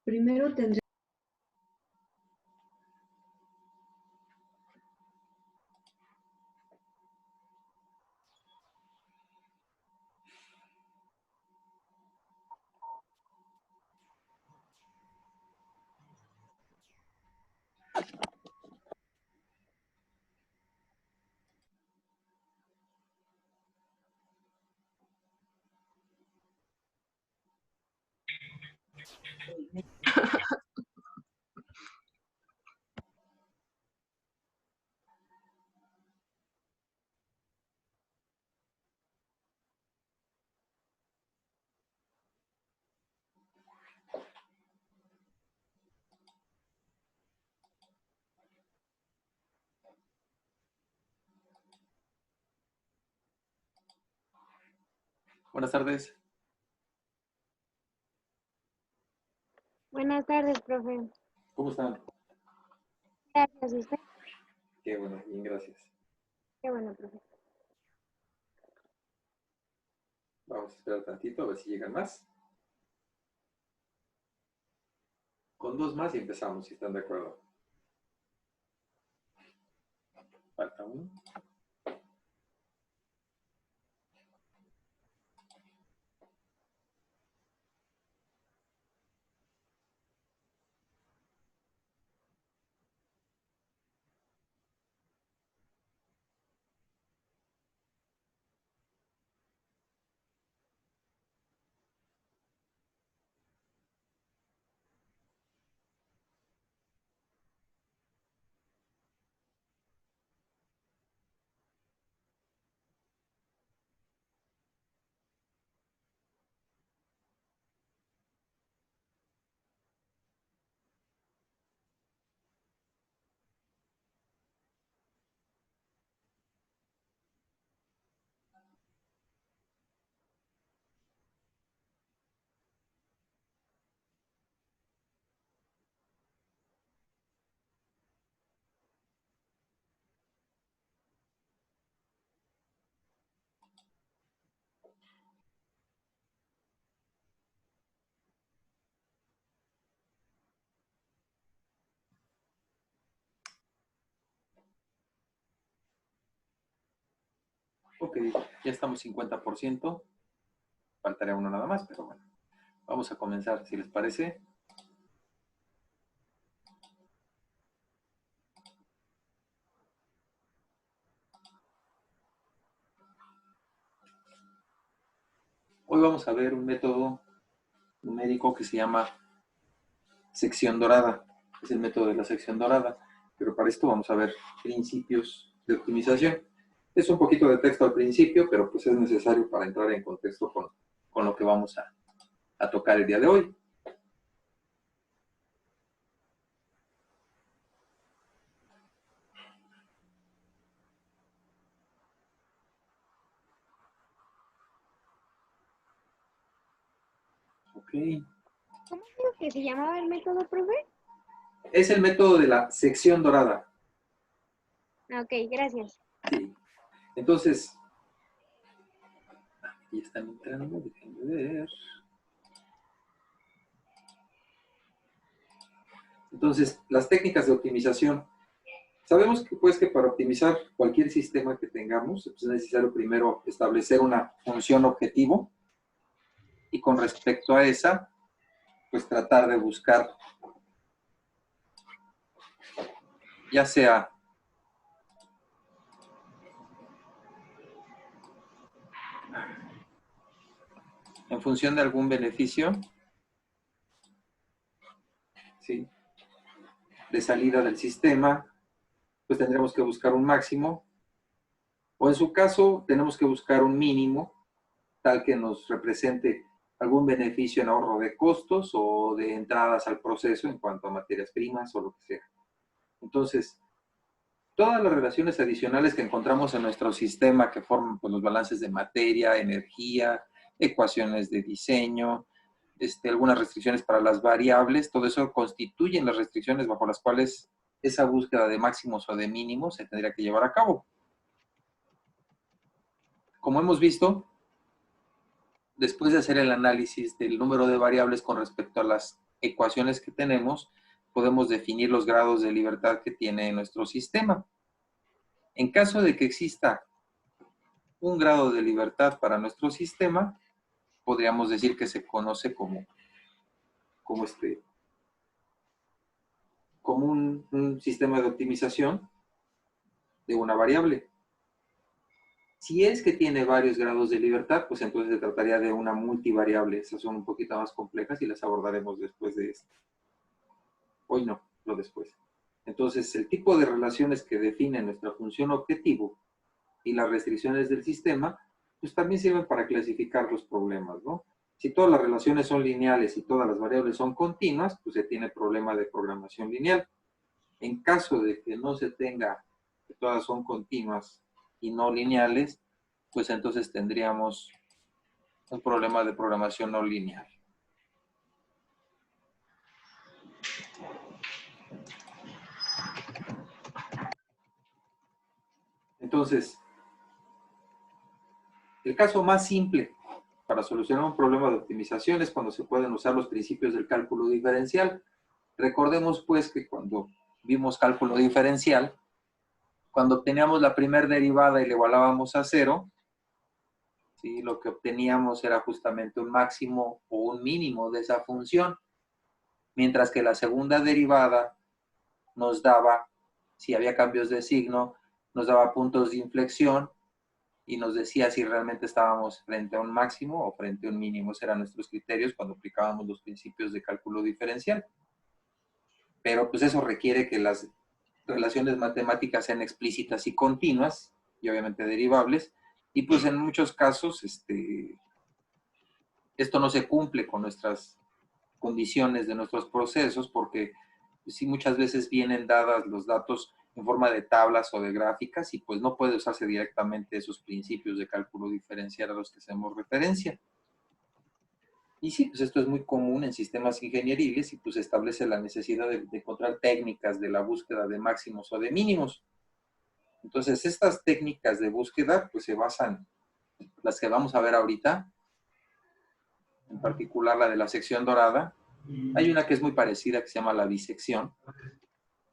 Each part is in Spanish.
Primero tendré. Buenas tardes. Buenas tardes, profe. ¿Cómo están? Gracias, ¿y usted? Qué bueno, bien, gracias. Qué bueno, profe. Vamos a esperar tantito a ver si llegan más. Con dos más y empezamos, si están de acuerdo. Falta uno. Ok, ya estamos 50%. Faltaría uno nada más, pero bueno. Vamos a comenzar, si les parece. Hoy vamos a ver un método numérico que se llama sección dorada. Es el método de la sección dorada. Pero para esto vamos a ver principios de optimización. Es un poquito de texto al principio, pero pues es necesario para entrar en contexto con lo que vamos a tocar el día de hoy. Ok. ¿Cómo dijo que se llamaba el método, profe? Es el método de la sección dorada. Ok, gracias. Sí. Entonces, aquí están entrando, déjenme ver. Entonces, las técnicas de optimización. Sabemos que, pues, que para optimizar cualquier sistema que tengamos, pues, es necesario primero establecer una función objetivo y con respecto a esa, pues tratar de buscar, ya sea en función de algún beneficio, ¿sí?, de salida del sistema, pues tendremos que buscar un máximo, o en su caso, tenemos que buscar un mínimo, tal que nos represente algún beneficio en ahorro de costos o de entradas al proceso en cuanto a materias primas o lo que sea. Entonces, todas las relaciones adicionales que encontramos en nuestro sistema que forman, pues, los balances de materia, energía, ecuaciones de diseño, algunas restricciones para las variables, todo eso constituyen las restricciones bajo las cuales esa búsqueda de máximos o de mínimos se tendría que llevar a cabo. Como hemos visto, después de hacer el análisis del número de variables con respecto a las ecuaciones que tenemos, podemos definir los grados de libertad que tiene nuestro sistema. En caso de que exista un grado de libertad para nuestro sistema, podríamos decir que se conoce como un sistema de optimización de una variable. Si es que tiene varios grados de libertad, pues entonces se trataría de una multivariable. Esas son un poquito más complejas y las abordaremos después de esto. Hoy no, lo después. Entonces, el tipo de relaciones que define nuestra función objetivo y las restricciones del sistema, pues también sirven para clasificar los problemas, ¿no? Si todas las relaciones son lineales y todas las variables son continuas, pues se tiene problema de programación lineal. En caso de que no se tenga, que todas son continuas y no lineales, pues entonces tendríamos un problema de programación no lineal. Entonces, el caso más simple para solucionar un problema de optimización es cuando se pueden usar los principios del cálculo diferencial. Recordemos pues que cuando vimos cálculo diferencial, cuando obteníamos la primera derivada y le igualábamos a 0, ¿sí? Lo que obteníamos era justamente un máximo o un mínimo de esa función, mientras que la segunda derivada nos daba, si había cambios de signo, nos daba puntos de inflexión y nos decía si realmente estábamos frente a un máximo o frente a un mínimo. Esos eran nuestros criterios cuando aplicábamos los principios de cálculo diferencial. Pero pues eso requiere que las relaciones matemáticas sean explícitas y continuas, y obviamente derivables, y pues en muchos casos esto no se cumple con nuestras condiciones de nuestros procesos, porque sí muchas veces vienen dadas los datos en forma de tablas o de gráficas, y pues no puede usarse directamente esos principios de cálculo diferencial a los que hacemos referencia. Y sí, pues esto es muy común en sistemas ingenieriles y pues establece la necesidad de encontrar técnicas de la búsqueda de máximos o de mínimos. Entonces, estas técnicas de búsqueda pues se basan, las que vamos a ver ahorita, en particular la de la sección dorada. Hay una que es muy parecida que se llama la bisección.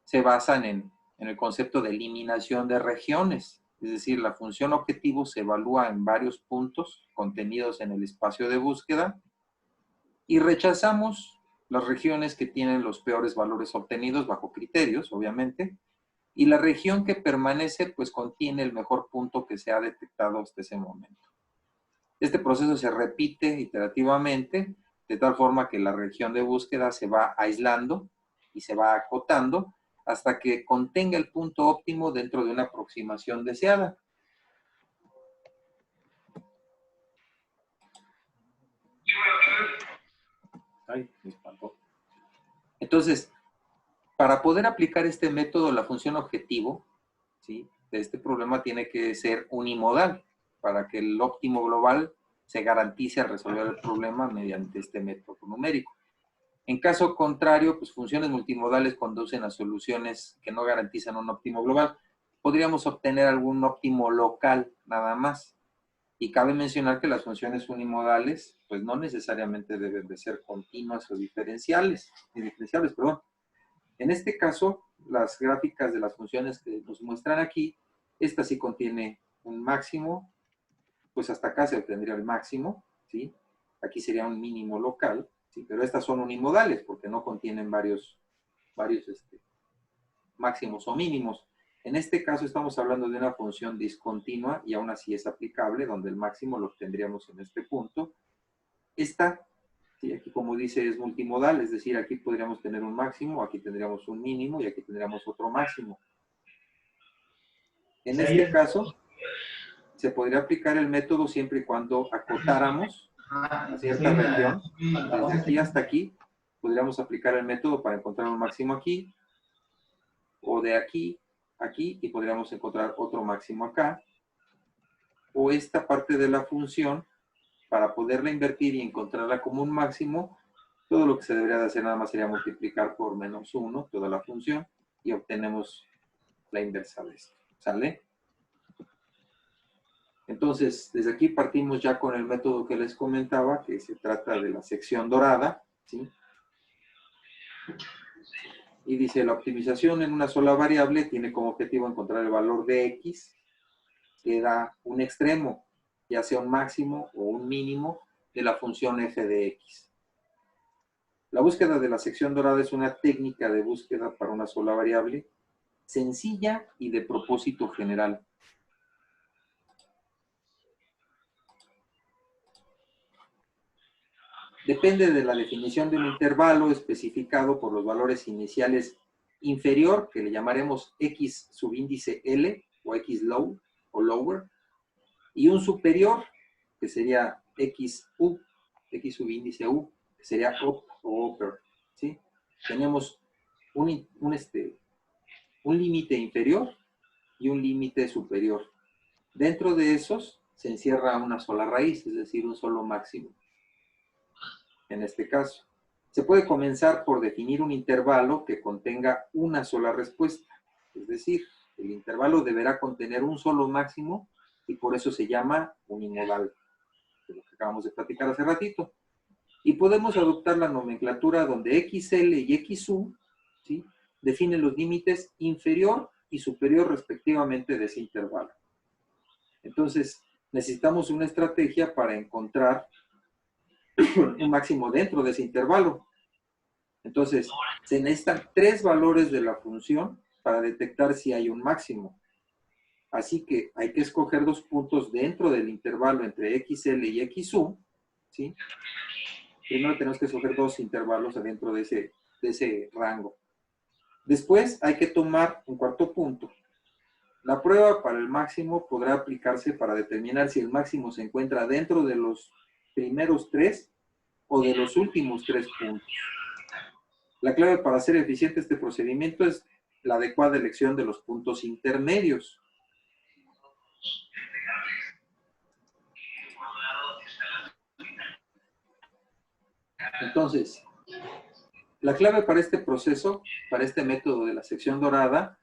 Se basan en el concepto de eliminación de regiones. Es decir, la función objetivo se evalúa en varios puntos contenidos en el espacio de búsqueda y rechazamos las regiones que tienen los peores valores obtenidos bajo criterios, obviamente, y la región que permanece pues contiene el mejor punto que se ha detectado hasta ese momento. Este proceso se repite iterativamente, de tal forma que la región de búsqueda se va aislando y se va acotando hasta que contenga el punto óptimo dentro de una aproximación deseada. Ay, me espantó. Entonces, para poder aplicar este método, la función objetivo, ¿sí?, de este problema tiene que ser unimodal, para que el óptimo global se garantice al resolver el problema mediante este método numérico. En caso contrario, pues funciones multimodales conducen a soluciones que no garantizan un óptimo global. Podríamos obtener algún óptimo local nada más. Y cabe mencionar que las funciones unimodales, pues no necesariamente deben de ser continuas o diferenciables, perdón. En este caso, las gráficas de las funciones que nos muestran aquí, esta sí contiene un máximo, pues hasta acá se obtendría el máximo, ¿sí? Aquí sería un mínimo local, ¿sí? Pero estas son unimodales porque no contienen varios máximos o mínimos. En este caso estamos hablando de una función discontinua y aún así es aplicable, donde el máximo lo obtendríamos en este punto. Esta, ¿sí?, aquí como dice es multimodal, es decir, aquí podríamos tener un máximo, aquí tendríamos un mínimo y aquí tendríamos otro máximo. En este caso, se podría aplicar el método siempre y cuando acotáramos a cierta región. Desde aquí hasta aquí, podríamos aplicar el método para encontrar un máximo aquí, o de aquí a aquí, y podríamos encontrar otro máximo acá, o esta parte de la función, para poderla invertir y encontrarla como un máximo, todo lo que se debería de hacer nada más sería multiplicar por -1 toda la función, y obtenemos la inversa de esto. ¿Sale? Entonces, desde aquí partimos ya con el método que les comentaba, que se trata de la sección dorada, ¿sí? Y dice, la optimización en una sola variable tiene como objetivo encontrar el valor de x que da un extremo, ya sea un máximo o un mínimo de la función f de x. La búsqueda de la sección dorada es una técnica de búsqueda para una sola variable, sencilla y de propósito general. Depende de la definición de un intervalo especificado por los valores iniciales inferior, que le llamaremos x subíndice L o x low o lower, y un superior, que sería XU, X subíndice U, que sería up o upper, ¿sí? Tenemos un límite inferior y un límite superior. Dentro de esos se encierra una sola raíz, es decir, un solo máximo. En este caso, se puede comenzar por definir un intervalo que contenga una sola respuesta, es decir, el intervalo deberá contener un solo máximo y por eso se llama unimodal, de lo que acabamos de platicar hace ratito. Y podemos adoptar la nomenclatura donde XL y XU, ¿sí?, definen los límites inferior y superior respectivamente de ese intervalo. Entonces, necesitamos una estrategia para encontrar un máximo dentro de ese intervalo. Entonces, se necesitan 3 valores de la función para detectar si hay un máximo. Así que hay que escoger 2 puntos dentro del intervalo entre XL y XU, ¿sí? Primero tenemos que escoger 2 intervalos adentro de ese rango. Después hay que tomar un cuarto punto. La prueba para el máximo podrá aplicarse para determinar si el máximo se encuentra dentro de los primeros 3 o de los últimos 3 puntos. La clave para hacer eficiente este procedimiento es la adecuada elección de los puntos intermedios. Entonces, la clave para este proceso, para este método de la sección dorada,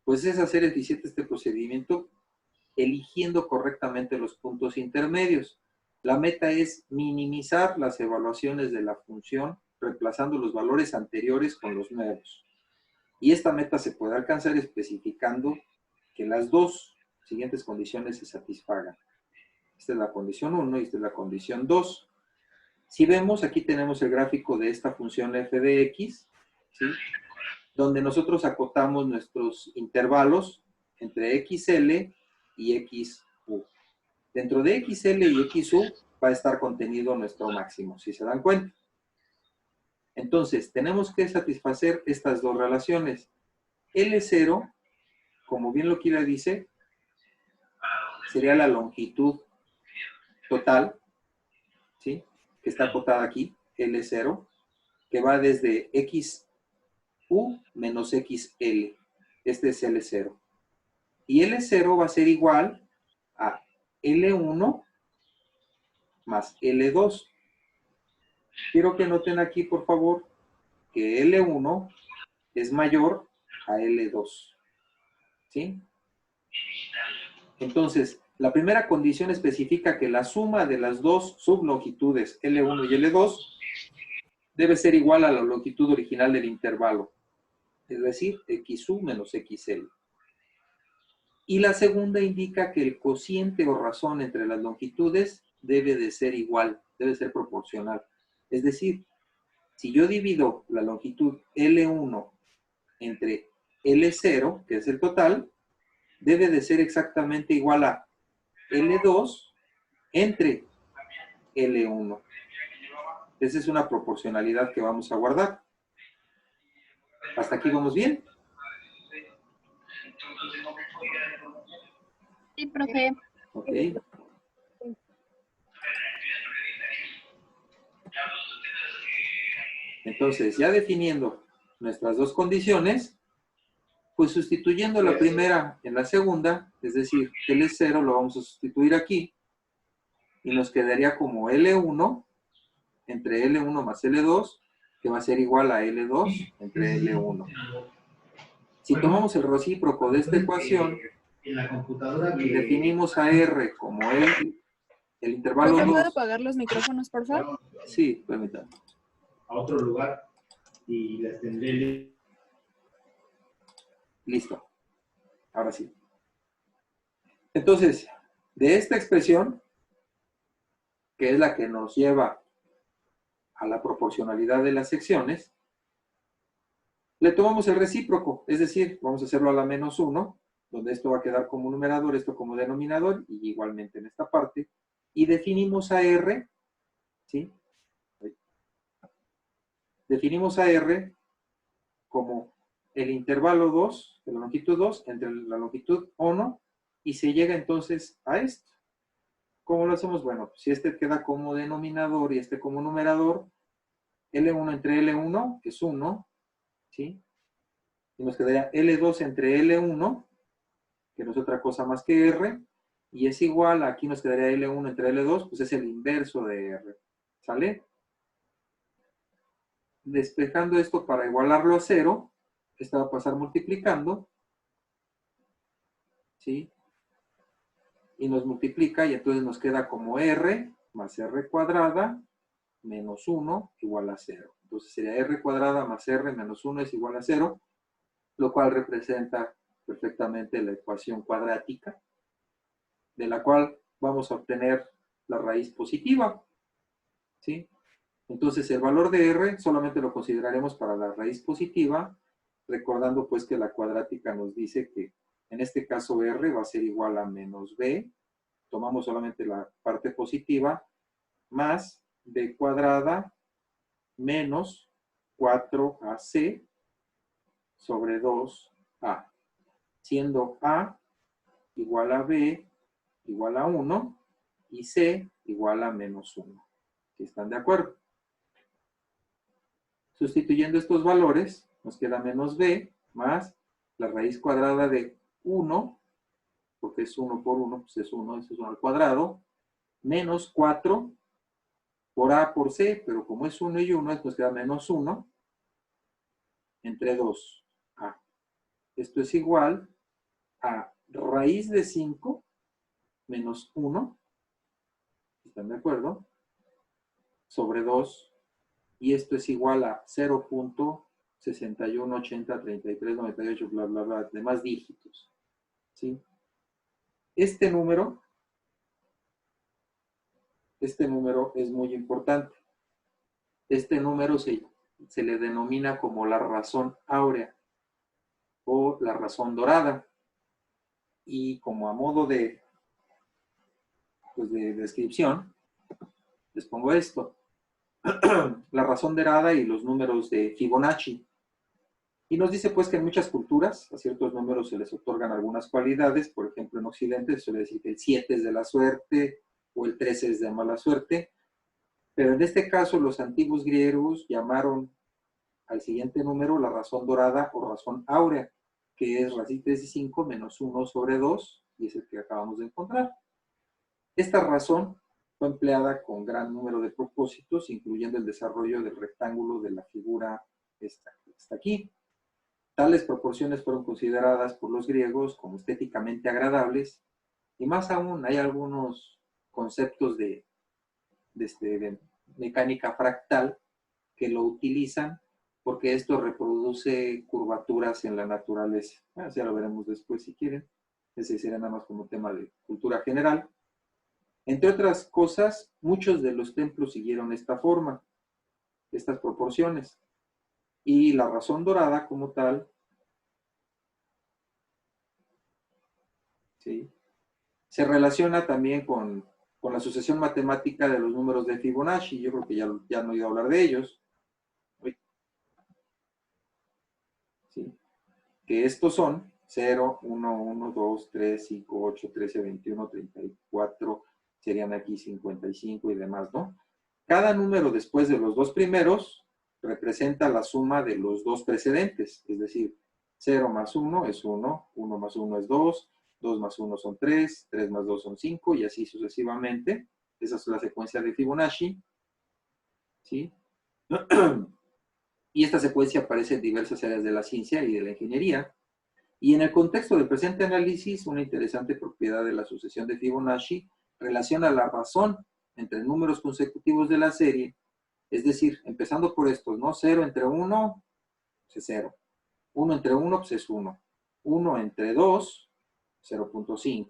pues es hacer eficiente este procedimiento eligiendo correctamente los puntos intermedios. La meta es minimizar las evaluaciones de la función reemplazando los valores anteriores con los nuevos. Y esta meta se puede alcanzar especificando que las 2 siguientes condiciones se satisfagan. Esta es la condición 1 y esta es la condición 2. Si vemos, aquí tenemos el gráfico de esta función f de x, ¿sí?, donde nosotros acotamos nuestros intervalos entre xl y xu. Dentro de xl y xu va a estar contenido nuestro máximo, si se dan cuenta. Entonces, tenemos que satisfacer estas 2 relaciones. L0, como bien lo quiera dice, sería la longitud total, ¿sí?, que está acotada aquí, L0, que va desde XU menos XL. Este es L0. Y L0 va a ser igual a L1 más L2. Quiero que noten aquí, por favor, que L1 es mayor a L2. ¿Sí? Entonces, la primera condición especifica que la suma de las 2 sublongitudes L1 y L2 debe ser igual a la longitud original del intervalo, es decir, XU menos XL. Y la segunda indica que el cociente o razón entre las longitudes debe de ser igual, debe ser proporcional. Es decir, si yo divido la longitud L1 entre L0, que es el total, debe de ser exactamente igual a L2 entre L1. Esa es una proporcionalidad que vamos a guardar. ¿Hasta aquí vamos bien? Sí, profe. Ok. Entonces, ya definiendo nuestras 2 condiciones, pues sustituyendo la primera en la segunda, es decir, L0 lo vamos a sustituir aquí, y nos quedaría como L1 entre L1 más L2, que va a ser igual a L2 entre L1. Si tomamos el recíproco de esta ecuación, en la computadora y definimos a R como el intervalo ¿Profe, 2. puedo apagar los micrófonos, por favor? Sí, permítame. a otro lugar y las tendré. Listo. Ahora sí. Entonces, de esta expresión, que es la que nos lleva a la proporcionalidad de las secciones, le tomamos el recíproco, es decir, vamos a hacerlo a la menos 1, donde esto va a quedar como numerador, esto como denominador, y igualmente en esta parte, y definimos a R, ¿sí? Definimos a R como el intervalo 2, de la longitud 2, entre la longitud 1, y se llega entonces a esto. ¿Cómo lo hacemos? Bueno, si este queda como denominador y este como numerador, L1 entre L1 es 1, ¿sí? Y nos quedaría L2 entre L1, que no es otra cosa más que R, y es igual, aquí nos quedaría L1 entre L2, pues es el inverso de R, ¿sale? Despejando esto para igualarlo a 0, esta va a pasar multiplicando, ¿sí? Y nos multiplica, y entonces nos queda como R más R cuadrada menos 1 igual a 0. Entonces sería R cuadrada más R menos 1 es igual a 0, lo cual representa perfectamente la ecuación cuadrática, de la cual vamos a obtener la raíz positiva, ¿sí? Entonces el valor de R solamente lo consideraremos para la raíz positiva, recordando pues que la cuadrática nos dice que en este caso R va a ser igual a menos B, tomamos solamente la parte positiva, más B cuadrada menos 4AC sobre 2A, siendo A igual a B igual a 1 y C igual a menos 1. ¿Sí están de acuerdo? Sustituyendo estos valores, nos queda menos B más la raíz cuadrada de 1, porque es 1 por 1, pues es 1, eso es 1 al cuadrado, menos 4 por A por C, pero como es 1 y 1, nos queda menos 1 entre 2A. Esto es igual a raíz de 5 menos 1, ¿están de acuerdo? Sobre 2, y esto es igual a 0.61803398, bla, bla, bla, demás dígitos, ¿sí? Este número es muy importante. Este número se le denomina como la razón áurea o la razón dorada. Y como a modo de, pues de descripción, les pongo esto. La razón dorada y los números de Fibonacci. Y nos dice pues que en muchas culturas a ciertos números se les otorgan algunas cualidades. Por ejemplo, en Occidente se suele decir que el 7 es de la suerte o el 13 es de mala suerte. Pero en este caso los antiguos griegos llamaron al siguiente número la razón dorada o razón áurea, que es raíz de 5 menos 1 sobre 2, y es el que acabamos de encontrar. Esta razón fue empleada con gran número de propósitos, incluyendo el desarrollo del rectángulo de la figura esta aquí. Tales proporciones fueron consideradas por los griegos como estéticamente agradables, y más aún hay algunos conceptos de mecánica fractal que lo utilizan porque esto reproduce curvaturas en la naturaleza. Bueno, ya lo veremos después si quieren. Ese sería nada más como tema de cultura general. Entre otras cosas, muchos de los templos siguieron esta forma, estas proporciones. Y la razón dorada como tal, ¿sí?, se relaciona también con la sucesión matemática de los números de Fibonacci. Yo creo que ya no he oído hablar de ellos. ¿Sí? Que estos son 0, 1, 1, 2, 3, 5, 8, 13, 21, 34, serían aquí 55 y demás, ¿no? Cada número después de los dos primeros representa la suma de los dos precedentes, es decir, 0 más 1 es 1, 1 más 1 es 2, 2 más 1 son 3, 3 más 2 son 5 y así sucesivamente. Esa es la secuencia de Fibonacci, ¿sí? Y esta secuencia aparece en diversas áreas de la ciencia y de la ingeniería. Y en el contexto del presente análisis, una interesante propiedad de la sucesión de Fibonacci relaciona la razón entre números consecutivos de la serie, es decir, empezando por estos, ¿no? 0 entre 1, pues es 0. 1 entre 1, pues es 1. 1 entre 2, 0.5.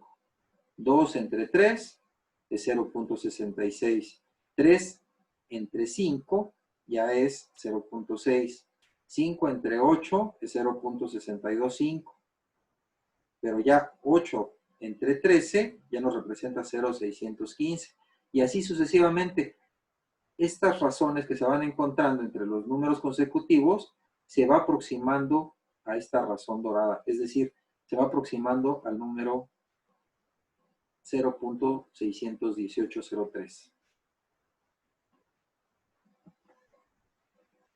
2 entre 3, es 0.66. 3 entre 5, ya es 0.6. 5 entre 8, es 0.625. Pero ya 8 entre 13 ya nos representa 0.615. Y así sucesivamente. Estas razones que se van encontrando entre los números consecutivos se va aproximando a esta razón dorada. Es decir, se va aproximando al número 0.61803.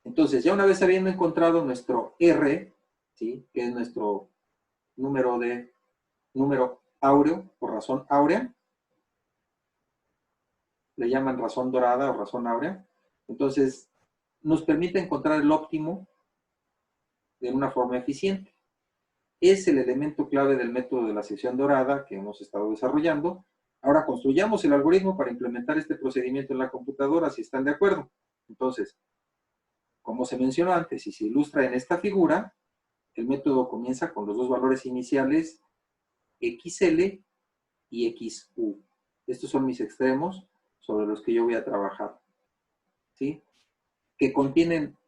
Entonces, ya una vez habiendo encontrado nuestro R, ¿sí?, que es nuestro número áureo o razón áurea, le llaman razón dorada o razón áurea, entonces nos permite encontrar el óptimo de una forma eficiente. Es el elemento clave del método de la sección dorada que hemos estado desarrollando. Ahora construyamos el algoritmo para implementar este procedimiento en la computadora, si están de acuerdo. Entonces, como se mencionó antes y se ilustra en esta figura, el método comienza con los dos valores iniciales XL y XU. Estos son mis extremos sobre los que yo voy a trabajar, ¿sí?, que contienen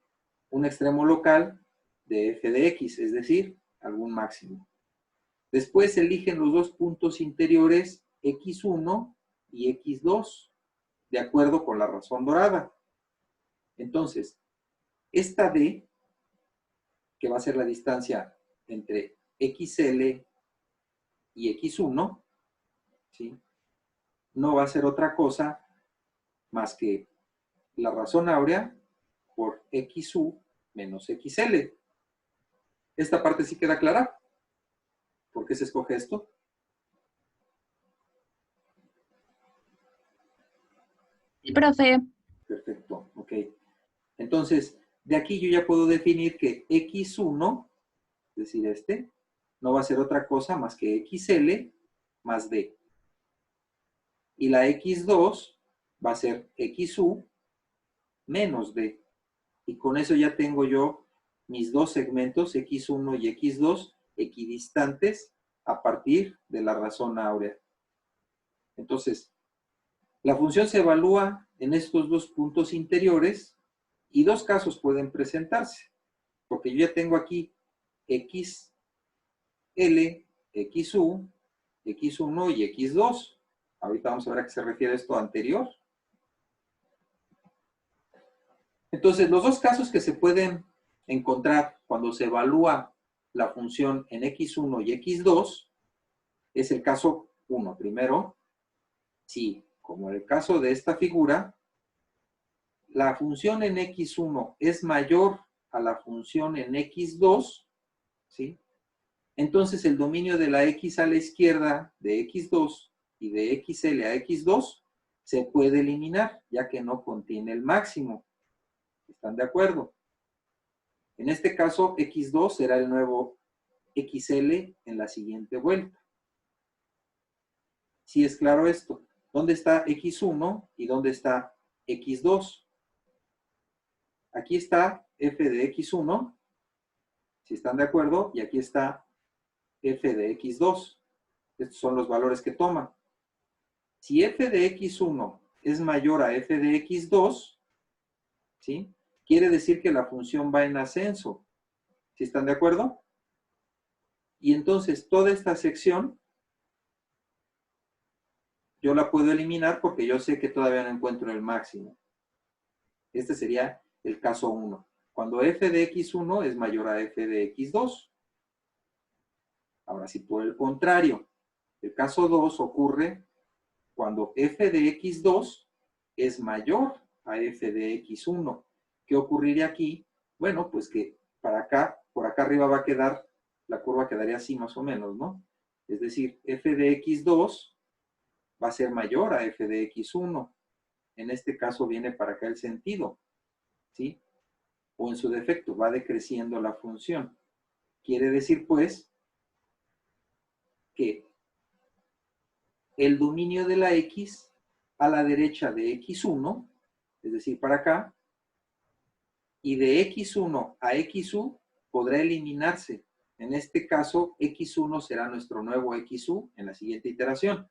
un extremo local de f de x, es decir, algún máximo. Después eligen los dos puntos interiores x1 y x2, de acuerdo con la razón dorada. Entonces, esta d, que va a ser la distancia entre xl y x1, ¿sí?, no va a ser otra cosa más que la razón áurea por xu menos xl. Esta parte sí queda clara. ¿Por qué se escoge esto? Sí, profe. Perfecto, ok. Entonces, de aquí yo ya puedo definir que x1, es decir, este, no va a ser otra cosa más que xl más d. Y la x2 va a ser xu menos d. Y con eso ya tengo yo mis dos segmentos, x1 y x2, equidistantes a partir de la razón áurea. Entonces, la función se evalúa en estos dos puntos interiores y dos casos pueden presentarse, porque yo ya tengo aquí xl, xu, x1 y x2. Ahorita vamos a ver a qué se refiere esto anterior. Entonces, los dos casos que se pueden encontrar cuando se evalúa la función en x1 y x2 es el caso 1. Primero, si, como en el caso de esta figura, la función en x1 es mayor a la función en x2, ¿sí?, entonces el dominio de la x a la izquierda de x2 y de xl a x2 se puede eliminar, ya que no contiene el máximo. ¿Están de acuerdo? En este caso, x2 será el nuevo xl en la siguiente vuelta. ¿Sí es claro esto? ¿Dónde está x1 y dónde está x2? Aquí está f de x1, si están de acuerdo, y aquí está f de x2. Estos son los valores que toma. Si f de x1 es mayor a f de x2, ¿sí?, quiere decir que la función va en ascenso. ¿Sí están de acuerdo? Y entonces toda esta sección yo la puedo eliminar porque yo sé que todavía no encuentro el máximo. Este sería el caso 1. Cuando f de x1 es mayor a f de x2. Ahora, si por el contrario, el caso 2 ocurre cuando f de x2 es mayor a f de x1. ¿Qué ocurriría aquí? Bueno, pues que para acá, por acá arriba va a quedar, la curva quedaría así más o menos, ¿no? Es decir, f de x2 va a ser mayor a f de x1. En este caso viene para acá el sentido, ¿sí? O en su defecto, va decreciendo la función. Quiere decir, pues, que el dominio de la X a la derecha de X1, es decir, para acá, y de X1 a XU podrá eliminarse. En este caso, X1 será nuestro nuevo XU en la siguiente iteración.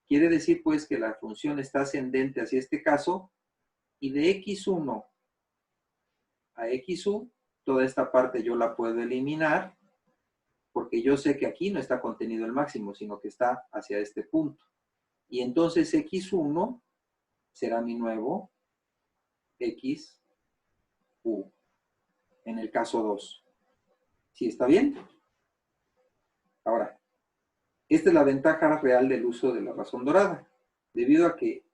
Quiere decir, pues, que la función está ascendente hacia este caso, y de X1 a XU, toda esta parte yo la puedo eliminar, porque yo sé que aquí no está contenido el máximo, sino que está hacia este punto. Y entonces X1 será mi nuevo XU, en el caso 2. ¿Sí está bien? Ahora, esta es la ventaja real del uso de la razón dorada. Debido a que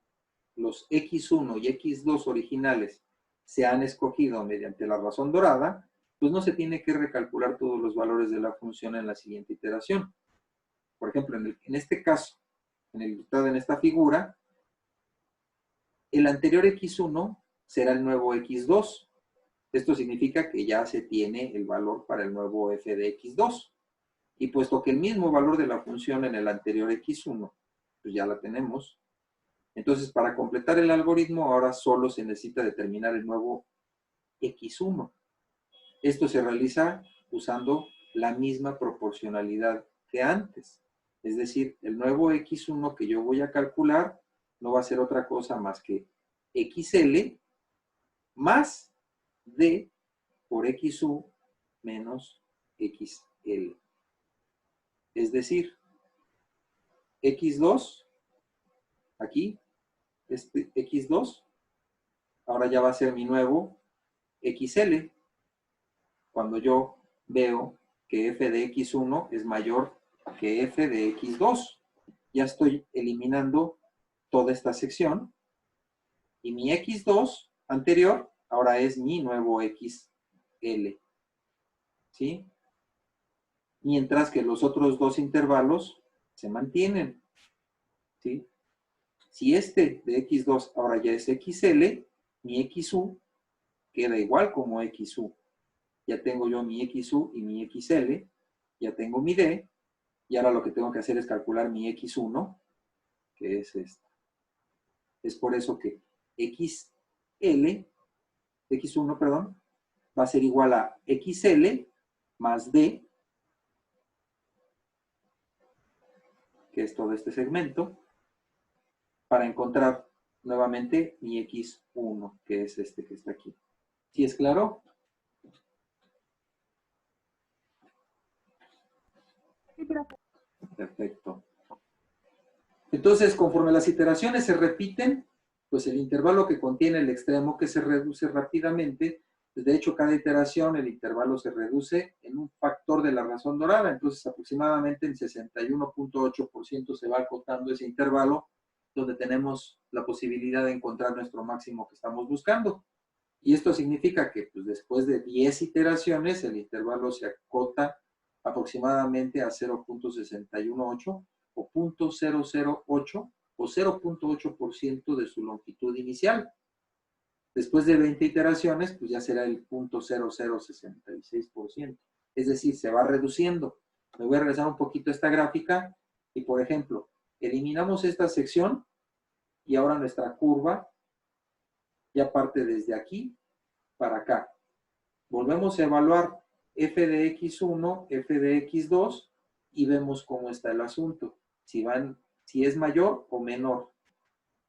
los X1 y X2 originales se han escogido mediante la razón dorada, pues no se tiene que recalcular todos los valores de la función en la siguiente iteración. Por ejemplo, en este caso, ilustrado en esta figura, el anterior X1 será el nuevo X2. Esto significa que ya se tiene el valor para el nuevo f de X2. Y puesto que el mismo valor de la función en el anterior X1, pues ya la tenemos. Entonces, para completar el algoritmo, ahora solo se necesita determinar el nuevo X1. Esto se realiza usando la misma proporcionalidad que antes. Es decir, el nuevo X1 que yo voy a calcular no va a ser otra cosa más que XL más D por XU menos XL. Es decir, X2, aquí, este X2, ahora ya va a ser mi nuevo XL, cuando yo veo que f de X1 es mayor que f de X2. Ya estoy eliminando toda esta sección, y mi X2 anterior ahora es mi nuevo XL, ¿sí? Mientras que los otros dos intervalos se mantienen, ¿sí? Si este de X2 ahora ya es XL, mi XU queda igual como XU. Ya tengo yo mi XU y mi XL, ya tengo mi D, y ahora lo que tengo que hacer es calcular mi X1, que es esta. Es por eso que X1, perdón, va a ser igual a XL más D, que es todo este segmento, para encontrar nuevamente mi X1, que es este que está aquí. ¿Sí es claro? Perfecto. Entonces, conforme las iteraciones se repiten, pues el intervalo que contiene el extremo que se reduce rápidamente, pues de hecho cada iteración el intervalo se reduce en un factor de la razón dorada, entonces aproximadamente en 61.8% se va acotando ese intervalo donde tenemos la posibilidad de encontrar nuestro máximo que estamos buscando. Y esto significa que pues, después de 10 iteraciones el intervalo se acota aproximadamente a 0.618 o 0.008 o 0.8% de su longitud inicial. Después de 20 iteraciones, pues ya será el 0.0066%. Es decir, se va reduciendo. Me voy a regresar un poquito a esta gráfica y, por ejemplo, eliminamos esta sección y ahora nuestra curva ya parte desde aquí para acá. Volvemos a evaluar f de x1, f de x2 y vemos cómo está el asunto. Si es mayor o menor.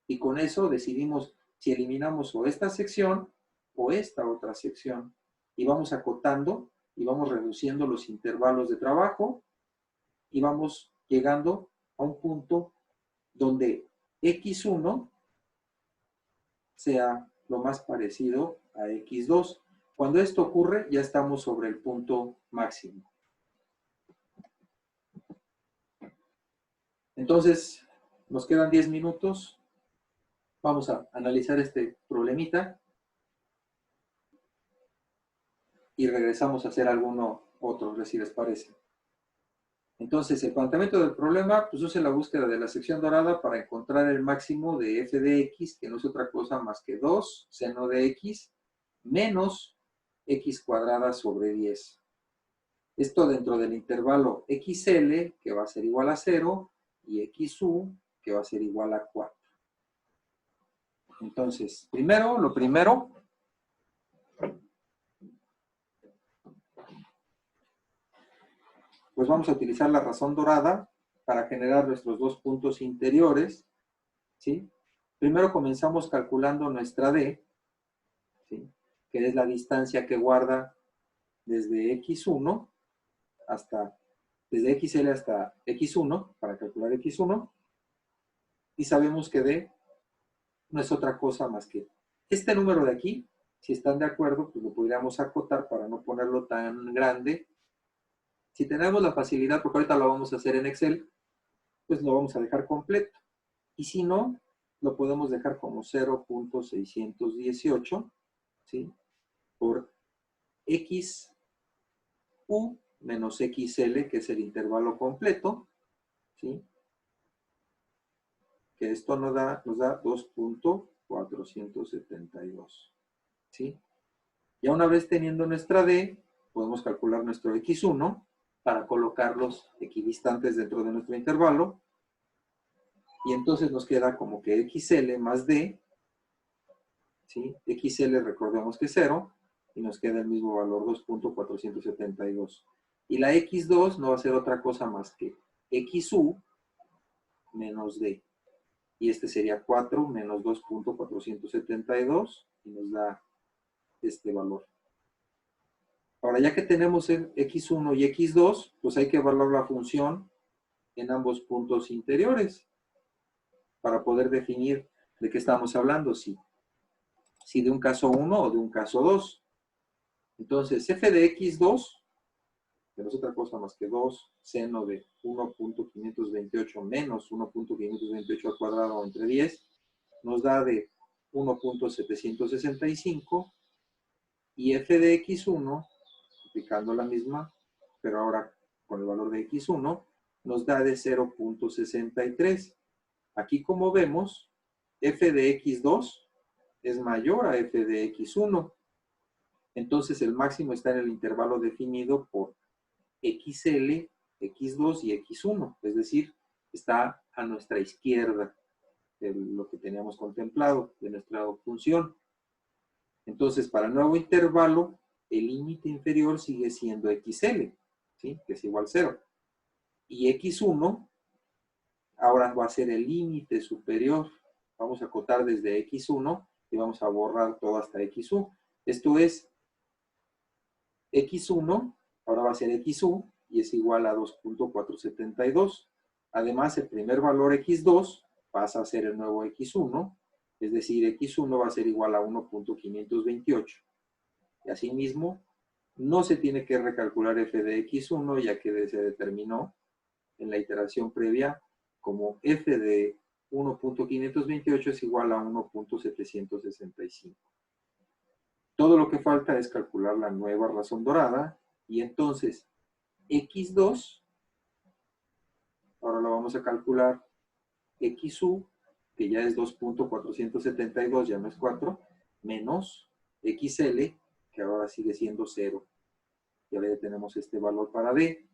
Y con eso decidimos si eliminamos o esta sección o esta otra sección. Y vamos acotando y vamos reduciendo los intervalos de trabajo y vamos llegando a un punto donde x1 sea lo más parecido a x2. Cuando esto ocurre, ya estamos sobre el punto máximo. Entonces, nos quedan 10 minutos. Vamos a analizar este problemita. Y regresamos a hacer alguno otro, si les parece. Entonces, el planteamiento del problema, pues use la búsqueda de la sección dorada para encontrar el máximo de f de x, que no es otra cosa más que 2 seno de x menos x cuadrada sobre 10. Esto dentro del intervalo XL, que va a ser igual a 0, y XU, que va a ser igual a 4. Entonces, lo primero, pues vamos a utilizar la razón dorada para generar nuestros dos puntos interiores, ¿sí? Primero comenzamos calculando nuestra D, ¿sí? Que es la distancia que guarda desde X1 desde XL hasta X1, para calcular X1, y sabemos que D no es otra cosa más que este número de aquí. Si están de acuerdo, pues lo podríamos acotar para no ponerlo tan grande. Si tenemos la facilidad, porque ahorita lo vamos a hacer en Excel, pues lo vamos a dejar completo. Y si no, lo podemos dejar como 0.618, ¿sí? Por XU menos XL, que es el intervalo completo, ¿sí? Que esto nos da 2.472, ¿sí? Ya una vez teniendo nuestra D, podemos calcular nuestro X1 para colocarlos equidistantes dentro de nuestro intervalo. Y entonces nos queda como que XL más D, ¿sí? XL recordemos que es 0, y nos queda el mismo valor, 2.472. Y la X2 no va a ser otra cosa más que XU menos D. Y este sería 4 menos 2.472, y nos da este valor. Ahora, ya que tenemos el X1 y X2, pues hay que evaluar la función en ambos puntos interiores para poder definir de qué estamos hablando, si de un caso 1 o de un caso 2. Entonces, f de X2, que no es otra cosa más que 2 seno de 1.528 menos 1.528 al cuadrado entre 10, nos da de 1.765, y f de X1, aplicando la misma, pero ahora con el valor de X1, nos da de 0.63. Aquí, como vemos, f de X2 es mayor a f de X1. Entonces, el máximo está en el intervalo definido por XL, X2 y X1. Es decir, está a nuestra izquierda de lo que teníamos contemplado, de nuestra función. Entonces, para el nuevo intervalo, el límite inferior sigue siendo XL, ¿sí? Que es igual a 0. Y X1 ahora va a ser el límite superior. Vamos a acotar desde X1 y vamos a borrar todo hasta XU. Esto es, X1 ahora va a ser XU y es igual a 2.472. Además, el primer valor X2 pasa a ser el nuevo X1, es decir, X1 va a ser igual a 1.528. Y asimismo, no se tiene que recalcular f de X1, ya que se determinó en la iteración previa como f de 1.528 es igual a 1.765. Todo lo que falta es calcular la nueva razón dorada, y entonces X2, ahora lo vamos a calcular XU, que ya es 2.472, ya no es 4, menos XL, que ahora sigue siendo 0. Y ahora ya tenemos este valor para D.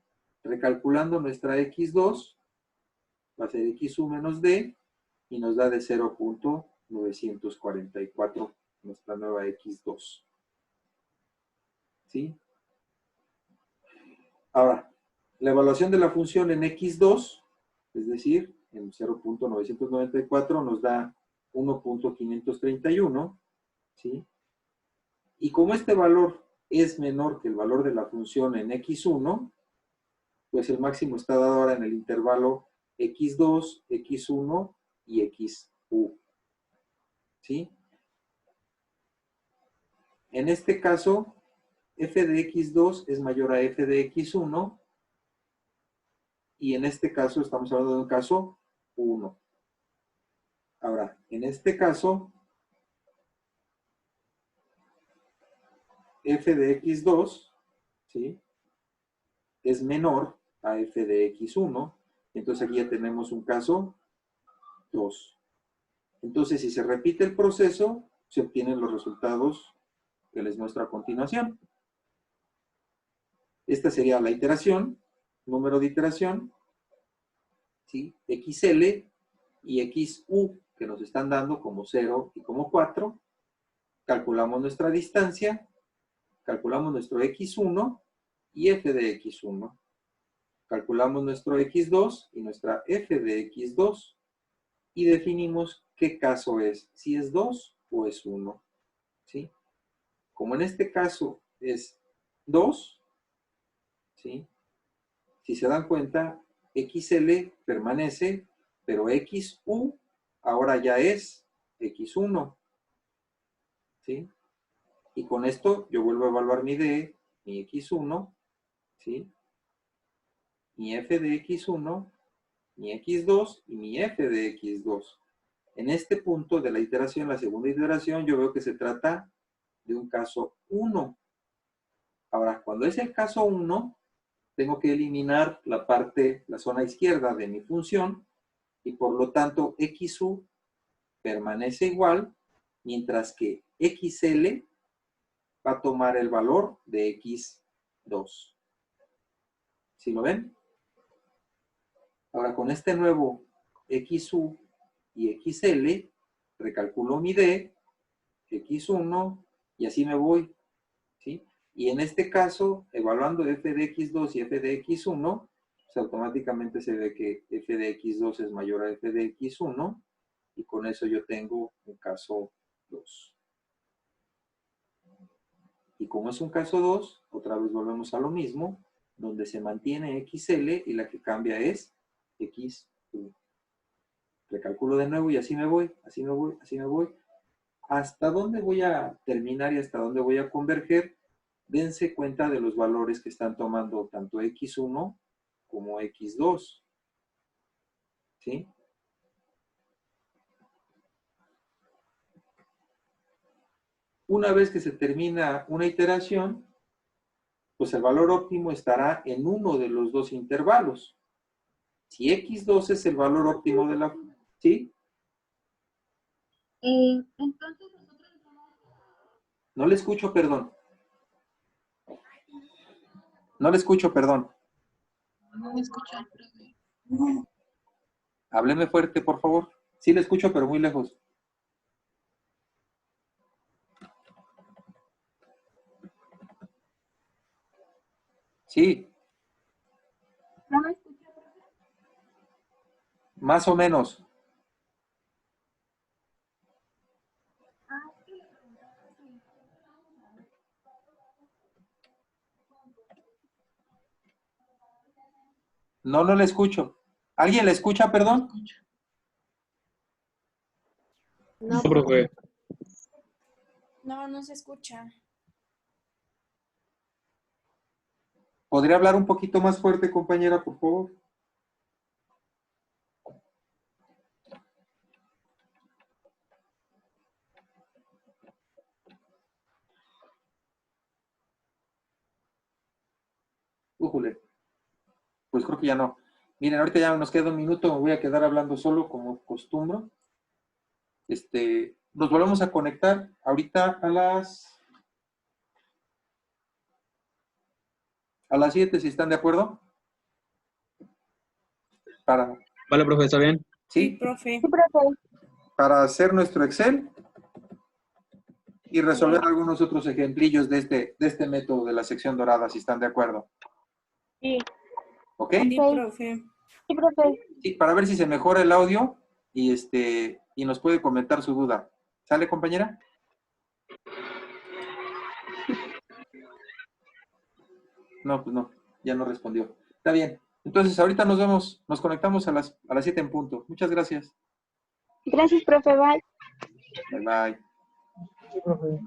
Recalculando nuestra X2, va a ser XU menos D, y nos da de 0.944 nuestra nueva X2. ¿Sí? Ahora, la evaluación de la función en X2, es decir, en 0.994 nos da 1.531, ¿sí? Y como este valor es menor que el valor de la función en X1, pues el máximo está dado ahora en el intervalo X2, X1 y XU. ¿Sí? En este caso, f de X2 es mayor a f de X1, y en este caso estamos hablando de un caso 1. Ahora, en este caso, f de X2, ¿sí?, es menor a f de X1, entonces aquí ya tenemos un caso 2. Entonces, si se repite el proceso, se obtienen los resultados que les muestro a continuación. Esta sería la iteración, número de iteración, ¿sí? XL y XU, que nos están dando como 0 y como 4. Calculamos nuestra distancia, calculamos nuestro X1 y f de X1. Calculamos nuestro X2 y nuestra f de X2 y definimos qué caso es, si es 2 o es 1. ¿Sí? Como en este caso es 2, ¿sí? Si se dan cuenta, XL permanece, pero XU ahora ya es X1. ¿Sí? Y con esto yo vuelvo a evaluar mi D, mi X1, ¿sí? Mi f de X1, mi X2 y mi f de X2. En este punto de la iteración, la segunda iteración, yo veo que se trata de un caso 1. Ahora, cuando es el caso 1, tengo que eliminar la parte, la zona izquierda de mi función, y por lo tanto XU permanece igual, mientras que XL va a tomar el valor de X2. ¿Sí lo ven? Ahora, con este nuevo XU y XL, recalculo mi D, X1, y así me voy, ¿sí? Y en este caso, evaluando f de X2 y f de X1, pues automáticamente se ve que f de X2 es mayor a f de X1, y con eso yo tengo un caso 2. Y como es un caso 2, otra vez volvemos a lo mismo, donde se mantiene XL y la que cambia es XU. Recalculo de nuevo y así me voy, así me voy, así me voy. ¿Hasta dónde voy a terminar y hasta dónde voy a converger? Dense cuenta de los valores que están tomando tanto X1 como X2. ¿Sí? Una vez que se termina una iteración, pues el valor óptimo estará en uno de los dos intervalos. Si X2 es el valor óptimo de la... ¿Sí? Entonces No le escucho, perdón. No le escucho, perdón. no me escuchan. Hábleme fuerte, por favor. Sí le escucho, pero muy lejos. Sí, No me escuchan. más o menos. No, no le escucho. ¿Alguien le escucha, perdón? No, profe. No, no se escucha. ¿Podría hablar un poquito más fuerte, compañera, por favor? Újule. Pues creo que ya no. Miren, ahorita ya nos queda un minuto, me voy a quedar hablando solo como costumbro. Nos volvemos a conectar ahorita a las 7, si están de acuerdo. Vale, profe, ¿está bien? ¿Sí? Profe. sí, profe. Para hacer nuestro Excel y resolver algunos otros ejemplillos de este método de la sección dorada, si están de acuerdo. Sí. ¿Ok? Sí, profe. Sí, profe. Sí, para ver si se mejora el audio y nos puede comentar su duda. ¿Sale, compañera? No, pues no, ya no respondió. Está bien. Entonces, ahorita nos vemos, nos conectamos a las 7 en punto. Muchas gracias. Gracias, profe. Bye. Bye, bye. Sí, profe.